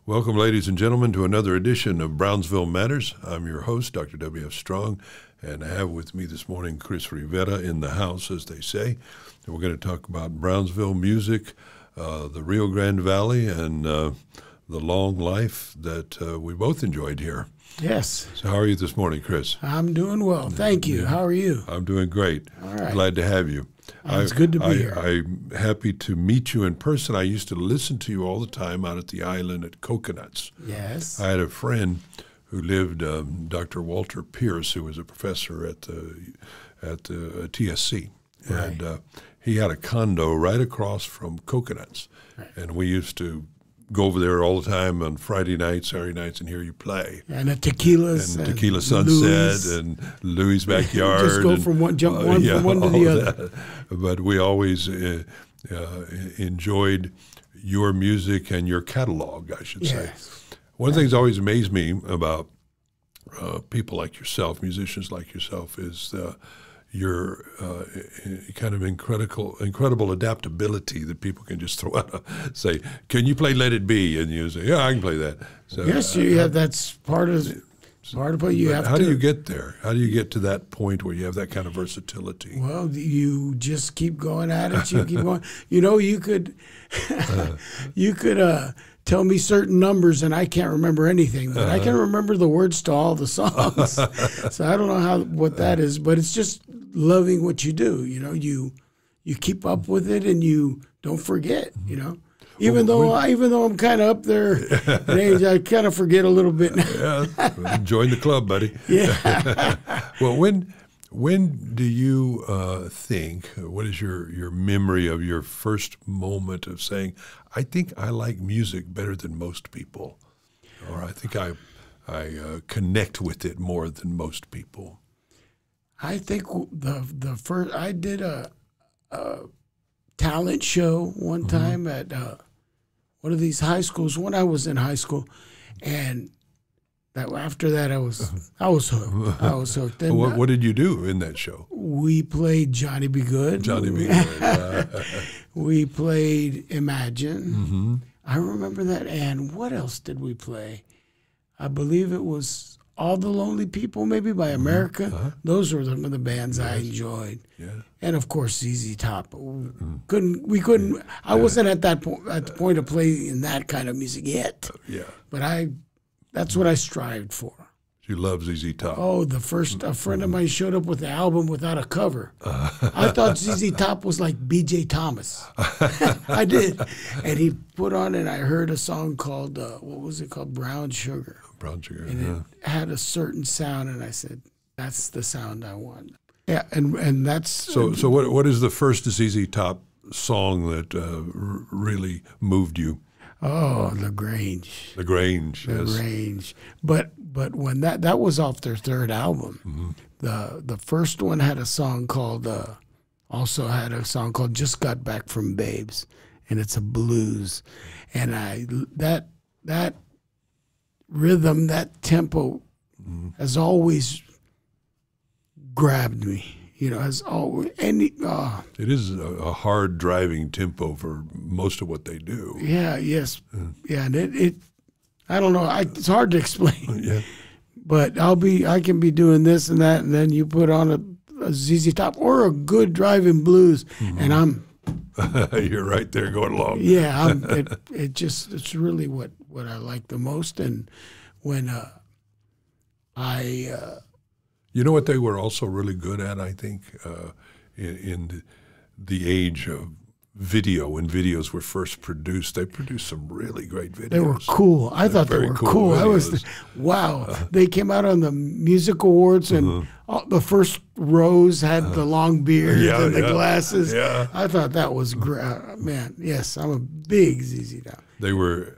Welcome, ladies and gentlemen, to another edition of Brownsville Matters. I'm your host, Dr. W.F. Strong, and I have with me this morning Chris Rivera in the house, as they say. And we're going to talk about Brownsville music, the Rio Grande Valley, and the long life that we both enjoyed here. Yes. So how are you this morning, Chris? I'm doing well. Thank you. How are you? I'm doing great. All right. Glad to have you. It's good to be here. I'm happy to meet you in person. I used to listen to you all the time out at the island at Coconuts. Yes. I had a friend who lived, Dr. Walter Pierce, who was a professor at TSC. Right. And he had a condo right across from Coconuts. Right. And we used to go over there all the time on Friday nights, Saturday nights, and hear you play. And a tequilas. And Tequila Sunset and Louis' Backyard. Just go from one, jump one from one to the other. That. But we always enjoyed your music and your catalog, I should say. One of the things that always amazed me about people like yourself, musicians like yourself, is your kind of incredible adaptability that people can just throw out, say, "Can you play Let It Be?" And you say, "Yeah, I can play that." So, yes, you have. That's part of what you have. How do you get there? How do you get to that point where you have that kind of versatility? Well, you just keep going at it. You keep going. You know, you could, you could tell me certain numbers, and I can't remember anything. But I can remember the words to all the songs. So I don't know what that is, but it's just loving what you do. You know, you keep up with it, and you don't forget. You know. Even though I'm kind of up there in age, I kind of forget a little bit now. Yeah, join the club, buddy. Yeah. Well, when do you think? What is your memory of your first moment of saying, "I think I like music better than most people," or "I think I connect with it more than most people"? I think the first I did a talent show one time at one of these high schools when I was in high school, and after that I was hooked. I was hooked. And what did you do in that show? We played Johnny Be Good. Johnny Be Good. We played Imagine. Mm-hmm. I remember that. And what else did we play? I believe it was All the Lonely People, maybe by America. Those were some of the bands I enjoyed. Yeah. And of course, ZZ Top. We couldn't. I wasn't at the point of playing that kind of music yet. Yeah. But that's what I strived for. You love ZZ Top. Oh, a friend of mine showed up with the album without a cover. I thought ZZ Top was like B.J. Thomas. I did. And he put on and I heard a song called, what was it called? Brown Sugar. Brown Sugar, and it had a certain sound, and I said, that's the sound I want. Yeah, and that's... So what is the first ZZ Top song that really moved you? Oh, La Grange. La Grange, yes. La Grange. But when that was off their third album. The first one had a song called Just Got Back from Babes, and it's a blues. And that rhythm, that tempo has always grabbed me. You know, has always it is a hard driving tempo for most of what they do. Yeah, yes. Yeah, and it I don't know, it's hard to explain. Yeah. But I can be doing this and that, and then you put on a ZZ Top or a good driving blues, and I'm you're right there going along. Yeah, it's really what I like the most. And when you know what they were also really good at, I think, in the age of video, when videos were first produced, they produced some really great videos. They were cool. I thought they were cool. Wow. They came out on the music awards, and the first rows had the long beards and the glasses. Yeah. I thought that was great. Man, yes, I'm a big ZZ Top. They were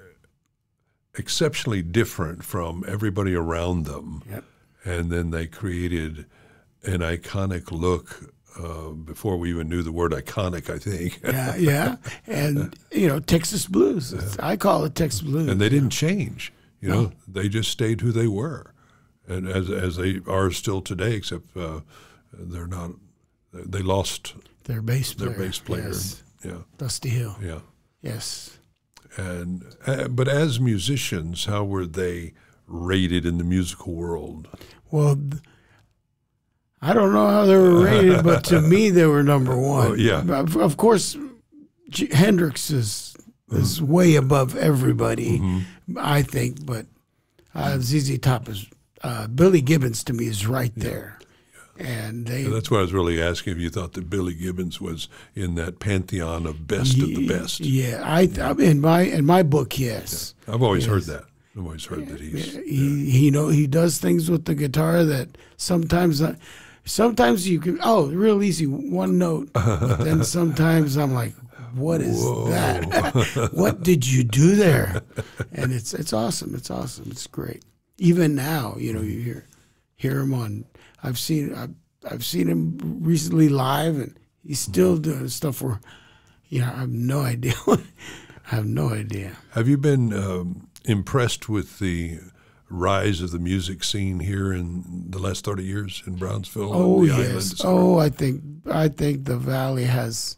exceptionally different from everybody around them. Yep. And then they created an iconic look before we even knew the word iconic, I think. Yeah. And, Texas blues. I call it Texas blues. And they didn't change. You know, they just stayed who they were. And as they are still today, except they're not, they lost their bass player. Their bass player. Yes. Yeah. Dusty Hill. Yeah. Yes. And but as musicians, how were they rated in the musical world? Well, I don't know how they were rated, but to me, they were number one. Oh, yeah. Of course, Hendrix is way above everybody, I think. But ZZ Top is Billy Gibbons to me is right there. And that's what I was really asking, if you thought that Billy Gibbons was in that pantheon of best of the best. Yeah, in my book, yes. Yeah. I've always heard that. I've always heard that he does things with the guitar that sometimes you can real easy, one note, but then sometimes I'm like, what is that? What did you do there? And it's awesome. It's awesome. It's great. Even now, you hear him on. I've seen him recently live, and he's still doing stuff where, I have no idea. I have no idea. Have you been impressed with the rise of the music scene here in the last 30 years in Brownsville? Oh, and the yes. Island? I think the Valley has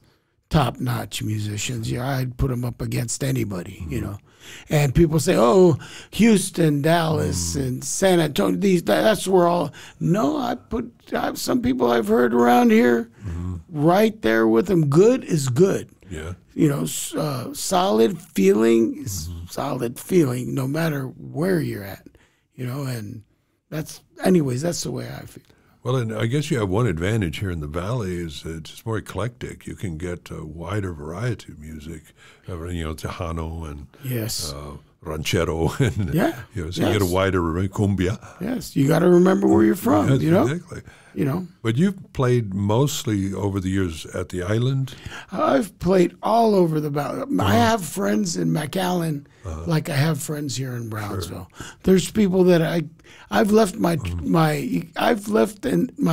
top-notch musicians. Yeah, I'd put them up against anybody, And people say, "Oh, Houston, Dallas, and San Antonio. That's where all." No, I have some people I've heard around here, right there with them. Good is good. Yeah. Solid feeling is solid feeling, no matter where you're at. And that's the way I feel. Well, and I guess you have one advantage here in the Valley is it's more eclectic. You can get a wider variety of music, Tejano and ranchero, and so you get a wider cumbia. Yes, you got to remember where you're from. Exactly. But you've played mostly over the years at the island. I've played all over the Valley. I have friends in McAllen, like I have friends here in Brownsville. Sure. There's people that I've left my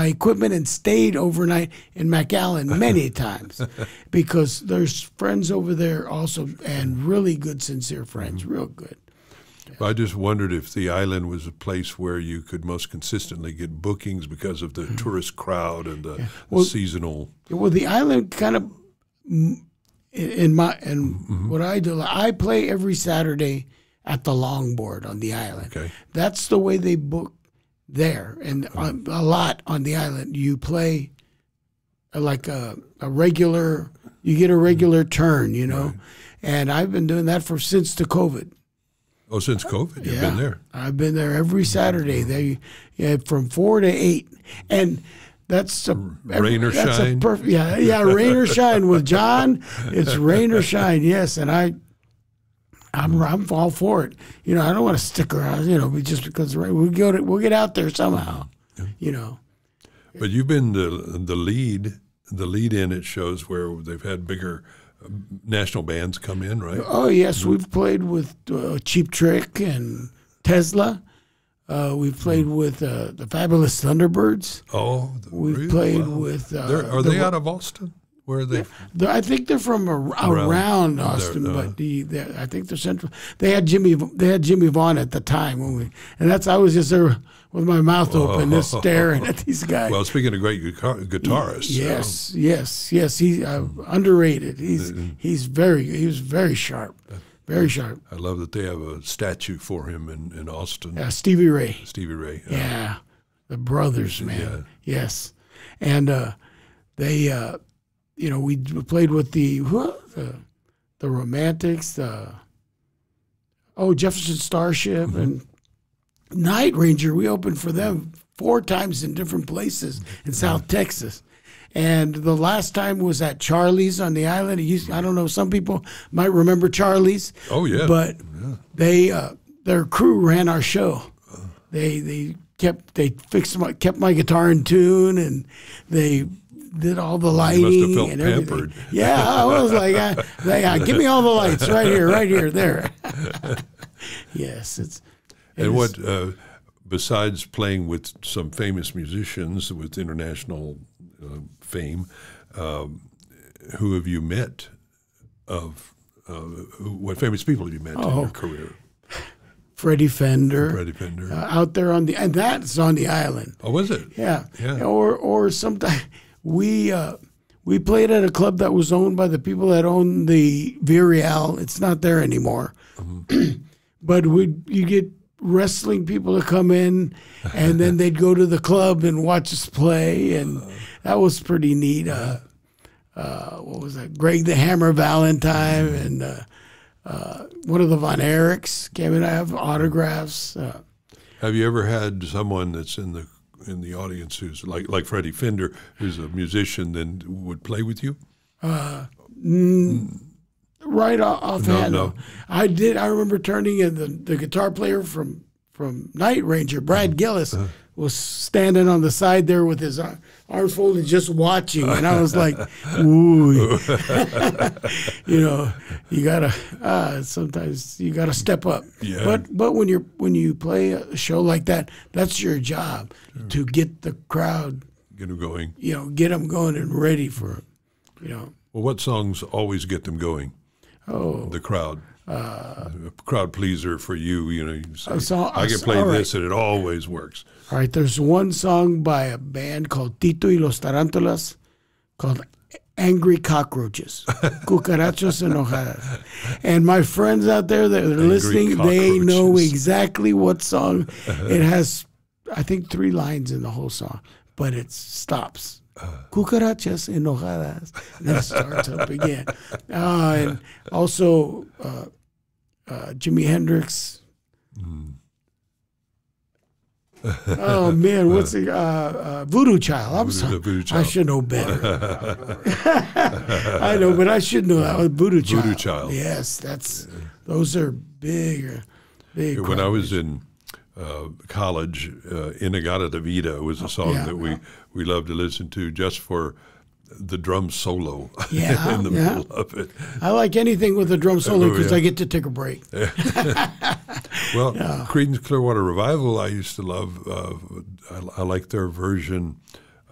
equipment and stayed overnight in McAllen many times because there's friends over there also, and really good, sincere friends, real good. I just wondered if the island was a place where you could most consistently get bookings because of the tourist crowd and the seasonal. Well, the island kind of, what I do, I play every Saturday at the Longboard on the island. Okay. That's the way they book there, and a lot on the island. You play like a regular, you get a regular turn, Right. And I've been doing that since the COVID. Oh, since COVID, you've been there. I've been there every Saturday. From 4 to 8, and that's rain or shine. Rain or shine with John. It's rain or shine, yes, and I'm all for it. I don't want to stick around. Just because the rain, we'll get out there somehow. But you've been the lead in at shows where they've had bigger national bands come in, right? Oh, yes. We've played with Cheap Trick and Tesla. We've played with the Fabulous Thunderbirds. Oh, we've played with. Are they out of Austin? Where are they? I think they're from around Austin, but I think they're central. They had Jimmy Vaughn at the time I was just there with my mouth open, just staring at these guys. Well, speaking of great guitarists, yes, he's underrated. He was very sharp. Very sharp. I love that they have a statue for him in Austin. Yeah, Stevie Ray. Yeah. The brothers, man. Yeah. Yes, and they, we played with the Romantics, Jefferson Starship, and Night Ranger. We opened for them 4 times in different places in South Texas. And the last time was at Charlie's on the island. I don't know, some people might remember Charlie's. Oh, yeah. But their crew ran our show. They kept my guitar in tune, and they did all the lighting. You must have felt and everything. pampered. Yeah, I was like, give me all the lights right here, there. Yes, what besides playing with some famous musicians with international fame, who have you met? What famous people have you met in your career? Freddie Fender. Out there and that's on the island. Oh, was it? Yeah. Or sometimes we We played at a club that was owned by the people that own the Virial. It's not there anymore. But you get wrestling people to come in, and then they'd go to the club and watch us play, and that was pretty neat. What was that? Greg the Hammer Valentine and one of the Von Erichs came in. I have autographs. Have you ever had someone that's in the audience who's like Freddie Fender, who's a musician, then would play with you? Right offhand. No. I remember turning in the guitar player from Night Ranger, Brad Gillis, was standing on the side there with his arms folded, just watching, and I was like, "Ooh, you gotta sometimes you gotta step up." Yeah. But when you play a show like that, that's your job to get the crowd, Get them going. Get them going and ready for it. Well, what songs always get them going? Oh, The crowd. A crowd pleaser for you. You say, I can play all this, and it always works. All right, there's one song by a band called Tito y los Tarantulas called Angry Cockroaches, Cucarachos Enojadas. And my friends out there that are listening, they know exactly what song. It has, I think, 3 lines in the whole song, but it stops. Cucarachas Enojadas. And then it starts up again. And also Jimi Hendrix. Oh man, what's the Voodoo Child? I'm sorry, Voodoo Child. I should know better. I know, but I should know that was Voodoo Child. Voodoo Child. Yes, those are big. When I was in college, Inagata de Vida was a song that we loved to listen to just for the drum solo in the middle of it. I like anything with a drum solo because I get to take a break. Well, Creedence Clearwater Revival I used to love. I like their version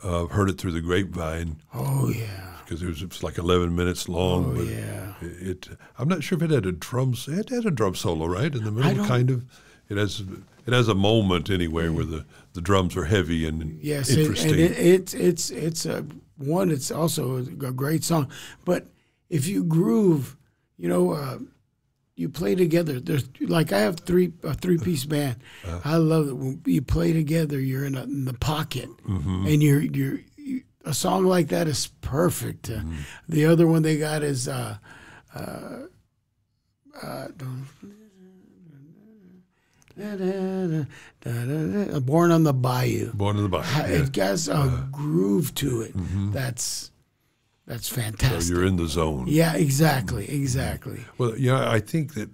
of Heard It Through the Grapevine. Oh, yeah. Because it was like 11 minutes long. Oh, but yeah. I'm not sure if it had a drum. It had a drum solo, right? In the middle, kind of. It has a moment anyway where the drums are heavy and interesting. And it's also a great song. But if you groove, you play together. There's like I have a 3-piece band. I love it when you play together. You're in the pocket, and you're a song like that is perfect. The other one they got is Born on the Bayou. Born on the Bayou. It has a groove to it. That's fantastic. So you're in the zone. Yeah, exactly. Well, I think that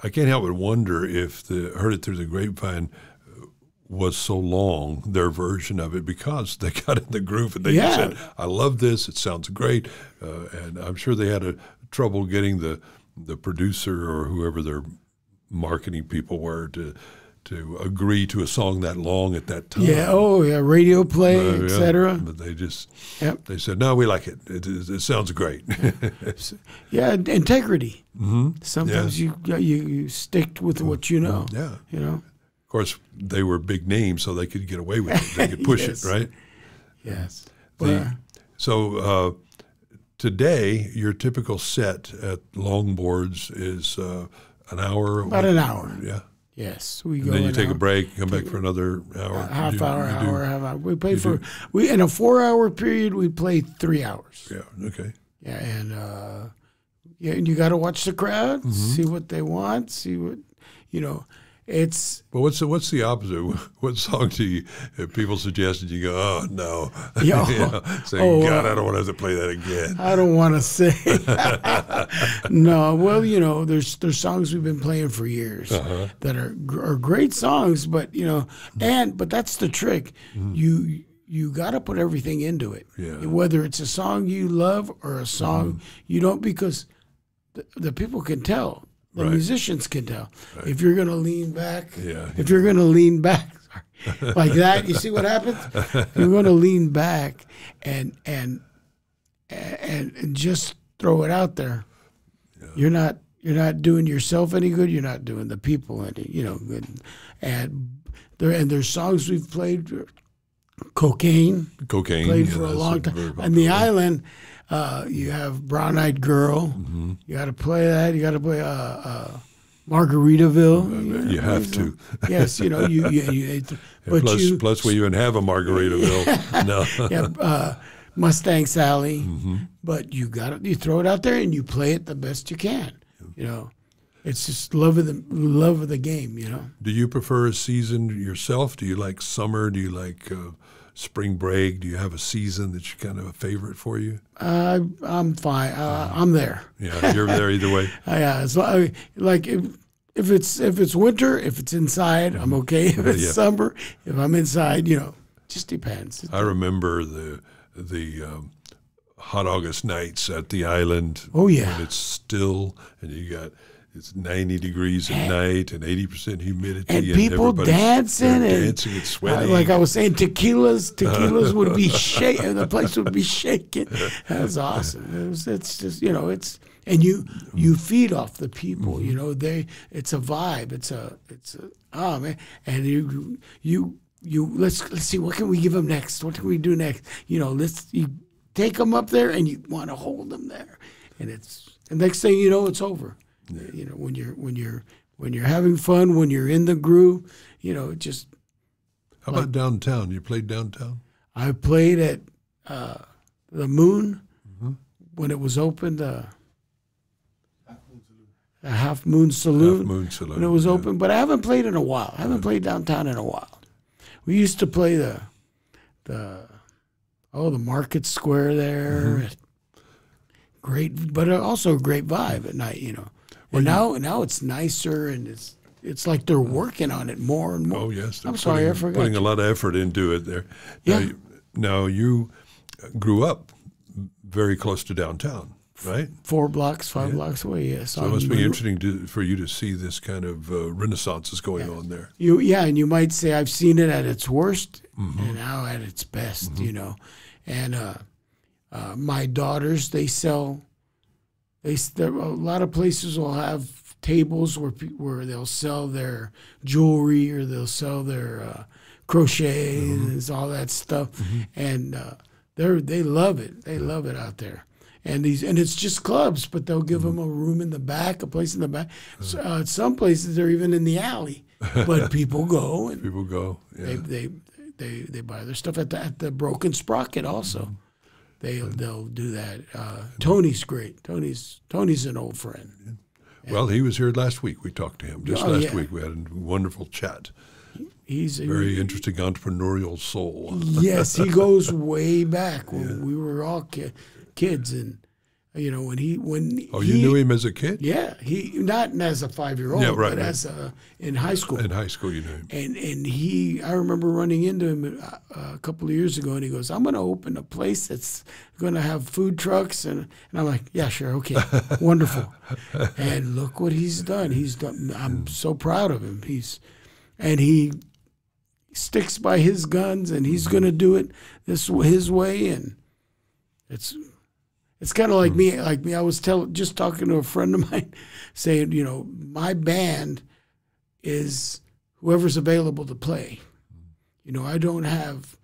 I can't help but wonder if the Heard It Through the Grapevine was so long, their version of it, because they got in the groove and they just said, I love this, it sounds great. And I'm sure they had trouble getting the producer or whoever their marketing people were to agree to a song that long at that time. Yeah, radio play, etc. But they just they said, no, we like it. It sounds great. Integrity. Sometimes you stick with what you know. Yeah. Of course, they were big names, so they could get away with it. They could push it, right? Yes. So today, your typical set at Longboards is an hour? About an hour. Yeah. Yes, we and go. Then you take a break, come back for another hour. Half hour. We play in a 4-hour period. We play 3 hours. Yeah. Okay. Yeah, and and you got to watch the crowd, see what they want, see what It's. But what's the opposite? What song do people suggest and you go, oh no, God, I don't want to have to play that again. I don't want to say. No, well, there's songs we've been playing for years that are great songs, but but that's the trick. You got to put everything into it, whether it's a song you love or a song you don't, because the people can tell. The musicians can tell if you're going to lean back. If you're going to lean back like that, you see what happens. You're going to lean back and just throw it out there. You're not doing yourself any good. You're not doing the people any good. And there's songs we've played Cocaine. Cocaine. Played yeah, for a that's long very time. On the popular. island, you have Brown Eyed Girl. You got to play that. You got to play Margaritaville. You have to. Yes, you but Plus, we even have a Margaritaville. No. yeah, Mustang Sally. But you you throw it out there and you play it the best you can. You know, it's just love of the game. You know. Do you prefer a season yourself? Do you like summer? Do you like spring break? Do you have a season that's kind of a favorite for you? I'm fine. I'm there. Yeah, you're there either way. Yeah, so like if it's winter, if it's inside, I'm okay. If it's summer, if I'm inside, just depends. I remember the hot August nights at the island. Oh yeah, when it's still and it's 90 degrees at night and 80% humidity and people dancing and dancing and sweating. Like I was saying, tequilas would be shaking. The place would be shaking. That's awesome. It's just and you feed off the people. It's a vibe. It's a oh man, and you let's see, what can we give them next? What can we do next? You take them up there and you want to hold them there, and next thing you know, it's over. Yeah. When you're having fun, when you're in the groove, it just. How about downtown? You played downtown? I played at the Moon when it was open. The Half Moon Saloon. Half Moon Saloon. When it was open, but I haven't played in a while. I haven't played downtown in a while. We used to play the Market Square there. Great, but also a great vibe at night. And now it's nicer, and it's like they're working on it more and more. Oh yes, I'm sorry, I forgot. Putting a lot of effort into it there. Yeah. Now you grew up very close to downtown, right? 5 blocks away. Yes. So it must be interesting for you to see this kind of renaissance is going on there. And you might say I've seen it at its worst and now at its best. And my daughters, they sell. A lot of places will have tables where they'll sell their jewelry or they'll sell their crochet and all that stuff, and they love it. They love it out there, and it's just clubs, but they'll give them a room in the back, a place in the back. Some places they're even in the alley, but people go and Yeah. They buy their stuff at the Broken Sprocket also. They'll do that. Tony's great. Tony's an old friend. Well, he was here last week. We talked to him just last week. We had a wonderful chat. He's a very interesting entrepreneurial soul. Yes, he goes way back when we were all kids, and you knew him as a kid? Yeah, he not as a 5-year-old, but as in high school. In high school, you knew him. And I remember running into him a couple of years ago, and he goes, "I'm going to open a place that's going to have food trucks," and I'm like, "Yeah, sure, okay, wonderful." And look what he's done. I'm so proud of him. He sticks by his guns, and he's going to do it his way, and it's kind of like me. I was just talking to a friend of mine, saying, my band is whoever's available to play. I don't have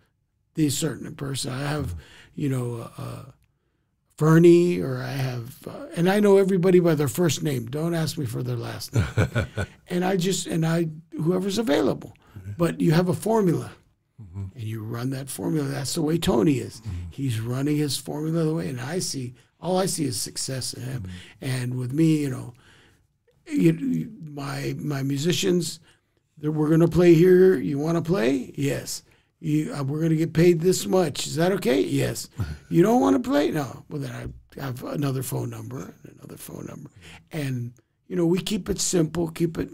the certain person. I have, Fernie, or I have, and I know everybody by their first name. Don't ask me for their last name. and whoever's available. But you have a formula. And you run that formula. That's the way Tony is. He's running his formula the way, and all I see is success in him. And with me, my musicians, we're going to play here. You want to play? Yes. We're going to get paid this much. Is that okay? Yes. You don't want to play? No. Well, then I have another phone number and another phone number. And, we keep it simple. Keep it,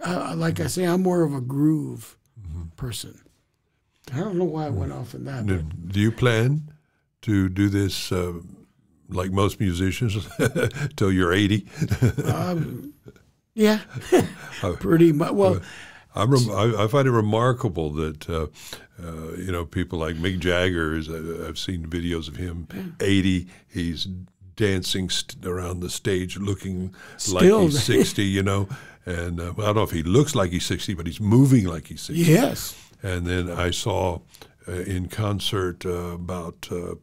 like I say, I'm more of a groove person. I don't know why I went off in that. Do you plan to do this like most musicians till you're 80? Yeah, pretty much. Well, I find it remarkable that people like Mick Jagger. I've seen videos of him. 80, he's dancing around the stage, looking like he's 60. And I don't know if he looks like he's 60, but he's moving like he's 60. Yes. And then I saw in concert about a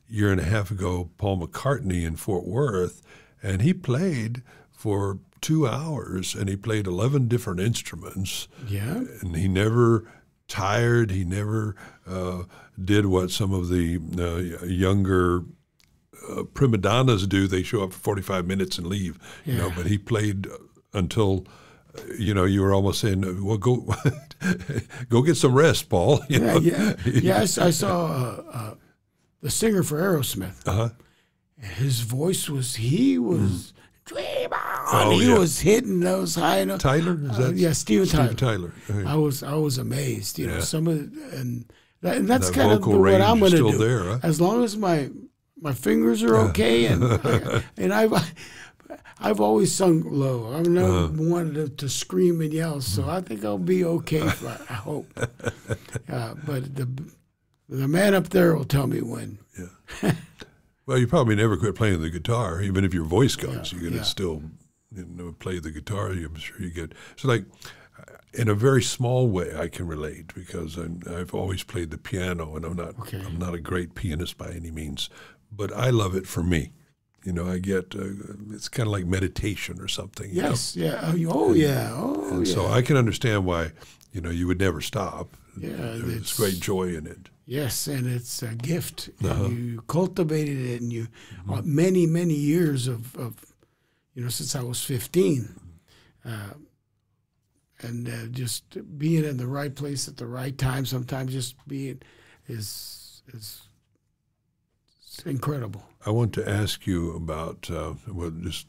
year and a half ago, Paul McCartney in Fort Worth, and he played for 2 hours, and he played 11 different instruments. Yeah. And he never tired. He never did what some of the younger prima donnas do. They show up for 45 minutes and leave. Yeah. You know, but he played until, you know, you were almost saying, well, go go get some rest, Paul. You know? Yeah. I saw the singer for Aerosmith. Uh-huh. His voice was, he was, dream on. He was hitting those high notes. Tyler? Is that yeah, Steven Tyler. I was amazed. You know, some of and that's that kind of vocal what I'm range going to is still do. there, huh? As long as my fingers are okay, and I've always sung low. I've never wanted to scream and yell, so I think I'll be okay. I hope. But the man up there will tell me when. Yeah. Well, you probably never quit playing the guitar, even if your voice goes. You're going to still, play the guitar. I'm sure you get. So, like, in a very small way, I can relate because I've always played the piano, and I'm not a great pianist by any means, but I love it for me. You know, I get it's kind of like meditation or something. Yes. You know? Yeah. Oh, yeah. And so I can understand why you would never stop. Yeah. There's great joy in it. Yes, and it's a gift. And you cultivated it, and you many, many years of since I was 15, and just being in the right place at the right time. Sometimes just being is incredible. I want to ask you about just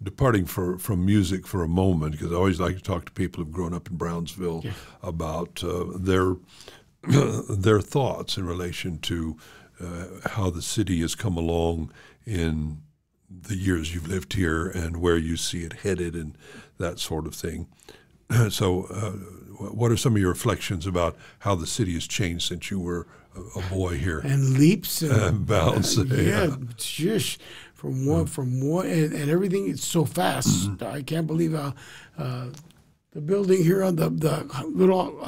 departing from music for a moment, because I always like to talk to people who've grown up in Brownsville about their thoughts in relation to how the city has come along in the years you've lived here and where you see it headed and that sort of thing. So what are some of your reflections about how the city has changed since you were a boy here? And leaps and bounds. Shush. From one, and everything is so fast. I can't believe how the building here on the little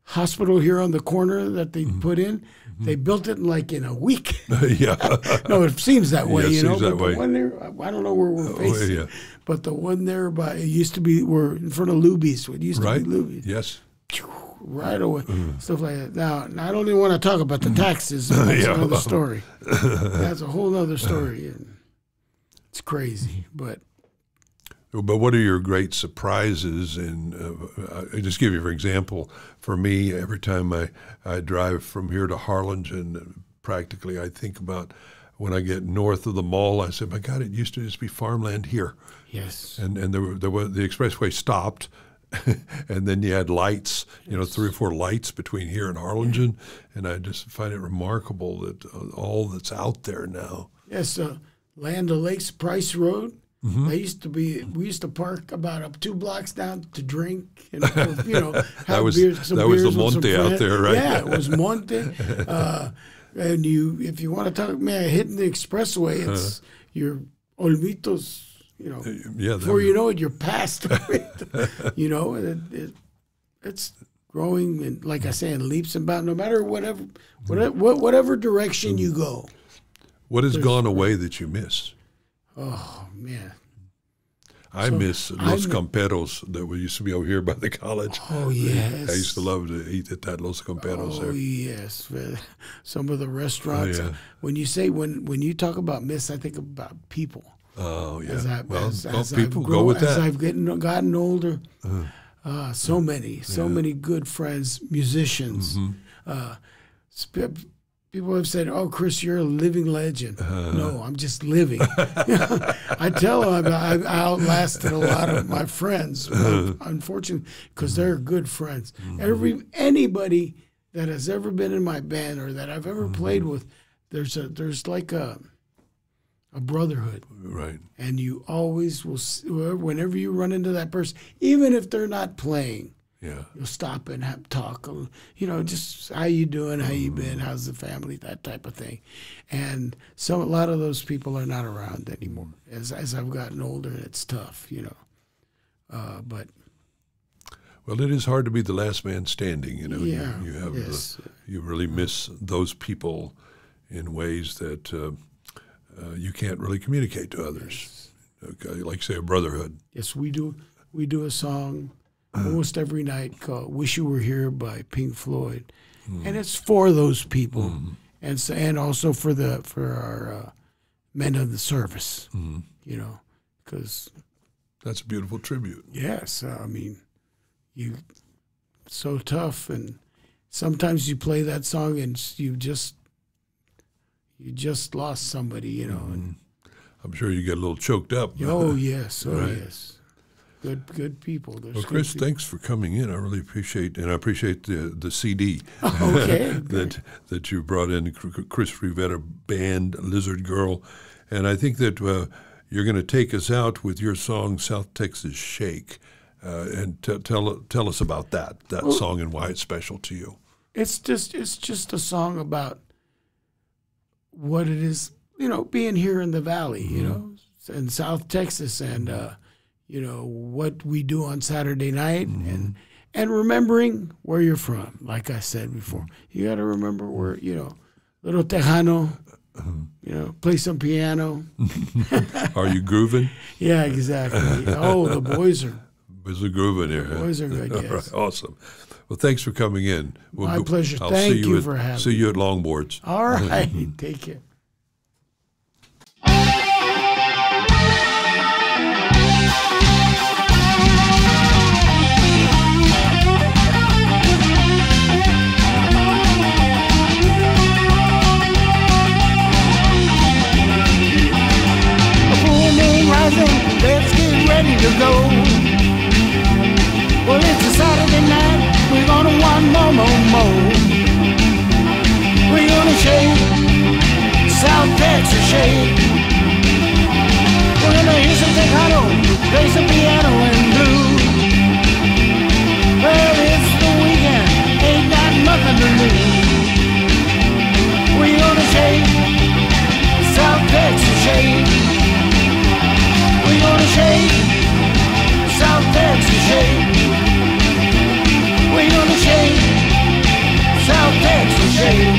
hospital here on the corner that they put in, they built it in a week. No, it seems that way, It seems that way. The one there, I don't know where we're facing, but the one there it used to be, we're in front of Luby's. It used to be Luby's. Yes. Right away, stuff like that. Now, I don't even want to talk about the taxes. That's another story. That's a whole other story. And it's crazy, but what are your great surprises? And I just give you, for example, for me, every time I drive from here to Harlingen, practically I think about when I get north of the mall, I said, my God, it used to just be farmland here. Yes. And there was the expressway stopped, and then you had lights, 3 or 4 lights between here and Harlingen, and I just find it remarkable that all that's out there now. Yes, Land O'Lakes, Price Road. We used to park about 2 blocks down to drink and have that was beers, some that beers was the with Monte out there, right? Yeah, it was Monte. And if you want to talk, hitting the expressway, it's your Olvitos. Before you know it, you're past it. And it's growing, and like I say, in leaps and bounds. No matter whatever direction you go. What has gone away that you miss? Oh man, I miss Los Camperos that we used to be over here by the college. Oh yes, I used to love to eat at that Los Camperos there. Oh yes, some of the restaurants. When you talk about miss, I think about people. Oh yeah. As people go with that. As I've gotten older, so many good friends, musicians. People have said, "Oh, Chris, you're a living legend." No, I'm just living. I tell them I outlasted a lot of my friends, unfortunately, because they're good friends. Anybody that has ever been in my band or that I've ever played with, there's like a brotherhood, right? And you always will, whenever you run into that person, even if they're not playing. Yeah, you'll stop and talk, just how you doing, how you been, how's the family, that type of thing. And a lot of those people are not around anymore. As I've gotten older, it's tough, but. Well, it is hard to be the last man standing. You know, Yeah, you have yes. you really miss those people in ways that you can't really communicate to others. Okay, like say a brotherhood. Yes, we do. We do a song almost every night called "Wish You Were Here" by Pink Floyd, and it's for those people, and also for our men of the service. You know, because That's a beautiful tribute. yes, I mean, so tough, and sometimes you play that song and you just lost somebody. You know, and I'm sure you get a little choked up. oh yes, Right. yes. Good people. There's Well, good Chris, people. thanks for coming in. I really appreciate, and I appreciate the CD Okay, that you brought in, Chris Rivera Band, Lizard Girl, and I think that you're going to take us out with your song "South Texas Shake," and tell us about that song and why it's special to you. It's just a song about what it is, you know, being here in the valley, you know, in South Texas, and you know what we do on Saturday night, and remembering where you're from. Like I said before, you got to remember where, you know, little Tejano, you know, play some piano. Are you grooving? Yeah, exactly. Oh, the boys are There's a groove in here. Huh? boys are good. All Yes. right, awesome. Well, thanks for coming in. My pleasure. I'll Thank see you for having See you at Longboards. All right, take care. Let's get ready to go. Well, it's a Saturday night. We're gonna want more. We're gonna shake, South Texas shake. We're gonna hear some Tejano, play some piano and blues. Well, it's the weekend, ain't got nothing to lose. We're gonna shake, South Texas shake. We're gonna shake, South Texas shake. We're gonna shake, South Texas shake.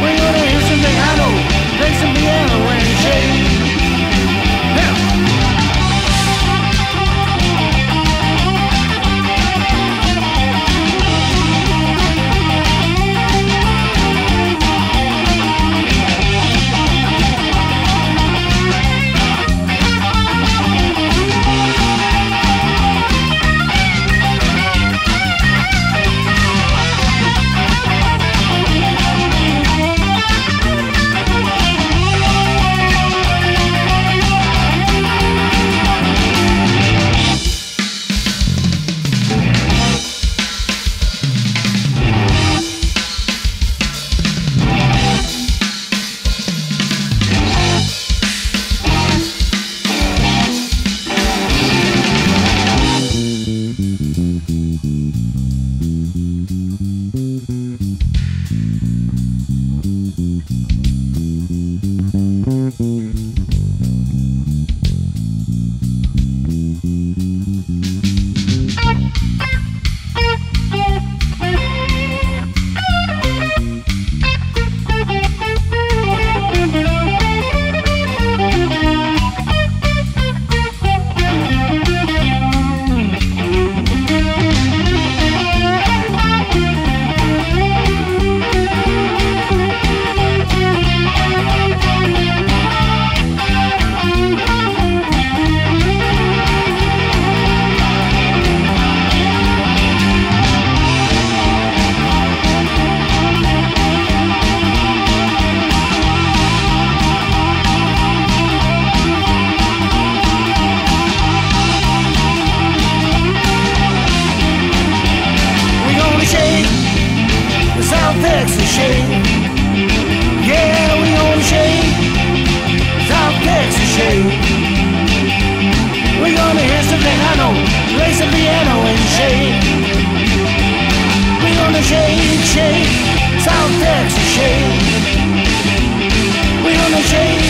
We're gonna hear some Tejano, play some piano and shake. Now.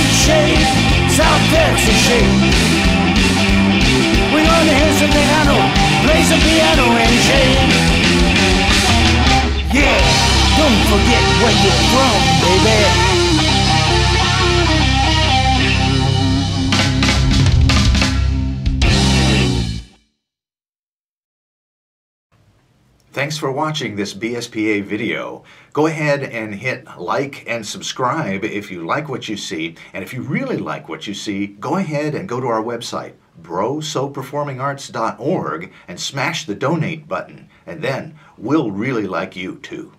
South Texas shake. We're gonna hear some Tejano, play a piano and shade. Yeah, don't forget where you're from, baby. Thanks for watching this BSPA video. Go ahead and hit like and subscribe if you like what you see. And if you really like what you see, go ahead and go to our website, brosoperformingarts.org, and smash the donate button. And then we'll really like you too.